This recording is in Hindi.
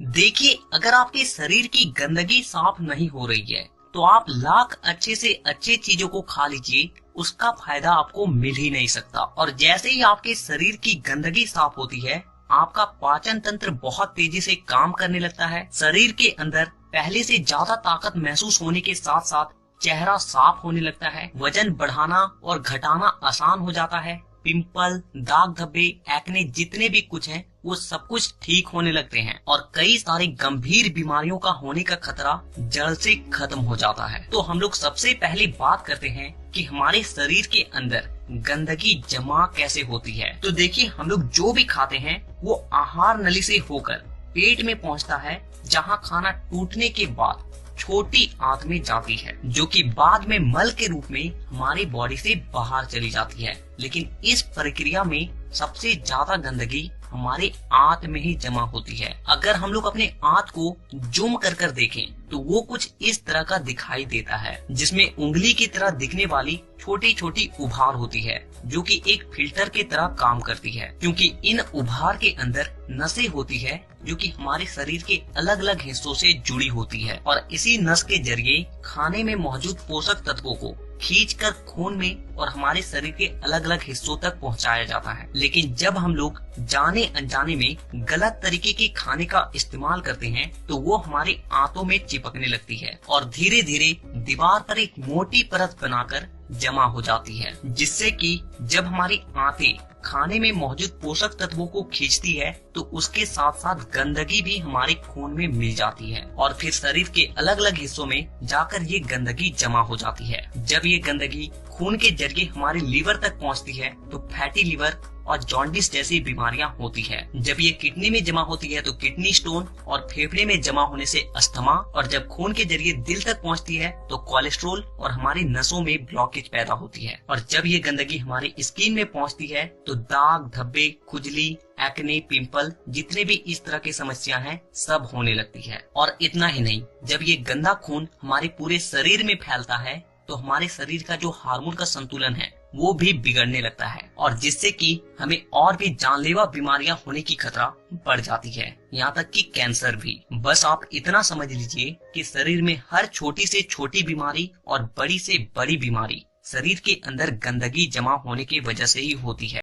देखिए, अगर आपके शरीर की गंदगी साफ नहीं हो रही है तो आप लाख अच्छे से अच्छे चीजों को खा लीजिए, उसका फायदा आपको मिल ही नहीं सकता। और जैसे ही आपके शरीर की गंदगी साफ होती है, आपका पाचन तंत्र बहुत तेजी से काम करने लगता है। शरीर के अंदर पहले से ज्यादा ताकत महसूस होने के साथ साथ चेहरा साफ होने लगता है, वजन बढ़ाना और घटाना आसान हो जाता है, पिंपल, दाग धब्बे, एक्ने जितने भी कुछ हैं वो सब कुछ ठीक होने लगते हैं और कई सारी गंभीर बीमारियों का होने का खतरा जड़ से खत्म हो जाता है। तो हम लोग सबसे पहले बात करते हैं कि हमारे शरीर के अंदर गंदगी जमा कैसे होती है। तो देखिए, हम लोग जो भी खाते हैं वो आहार नली से होकर पेट में पहुंचता है, जहां खाना टूटने के बाद छोटी आंत में जाती है, जो कि बाद में मल के रूप में हमारी बॉडी से बाहर चली जाती है। लेकिन इस प्रक्रिया में सबसे ज्यादा गंदगी हमारे आंत में ही जमा होती है। अगर हम लोग अपने आंत को जूम कर कर देखें तो वो कुछ इस तरह का दिखाई देता है, जिसमें उंगली की तरह दिखने वाली छोटी छोटी उभार होती है, जो कि एक फिल्टर की तरह काम करती है, क्योंकि इन उभार के अंदर नसें होती है जो कि हमारे शरीर के अलग अलग हिस्सों से जुड़ी होती है और इसी नस के जरिए खाने में मौजूद पोषक तत्वों को खींचकर खून में और हमारे शरीर के अलग अलग हिस्सों तक पहुंचाया जाता है। लेकिन जब हम लोग जाने अनजाने में गलत तरीके के खाने का इस्तेमाल करते हैं तो वो हमारे आंतों में चिपकने लगती है और धीरे धीरे दीवार पर एक मोटी परत बनाकर जमा हो जाती है, जिससे कि जब हमारी आंतें खाने में मौजूद पोषक तत्वों को खींचती है तो उसके साथ साथ गंदगी भी हमारे खून में मिल जाती है और फिर शरीर के अलग अलग हिस्सों में जाकर ये गंदगी जमा हो जाती है। जब ये गंदगी खून के जरिए हमारे लीवर तक पहुंचती है तो फैटी लीवर और जॉन्डिस जैसी बीमारियां होती है। जब ये किडनी में जमा होती है तो किडनी स्टोन और फेफड़े में जमा होने से अस्थमा, और जब खून के जरिए दिल तक पहुंचती है तो कोलेस्ट्रोल और हमारी नसों में ब्लॉकेज पैदा होती है। और जब ये गंदगी हमारी स्किन में पहुंचती है तो दाग धब्बे, खुजली, एक्ने, पिंपल जितने भी इस तरह की समस्या हैं सब होने लगती है। और इतना ही नहीं, जब ये गंदा खून हमारे पूरे शरीर में फैलता है तो हमारे शरीर का जो हार्मोन का संतुलन है वो भी बिगड़ने लगता है और जिससे कि हमें और भी जानलेवा बीमारियां होने की खतरा बढ़ जाती है, यहाँ तक कि कैंसर भी। बस आप इतना समझ लीजिए कि शरीर में हर छोटी से छोटी बीमारी और बड़ी से बड़ी बीमारी शरीर के अंदर गंदगी जमा होने की वजह से ही होती है।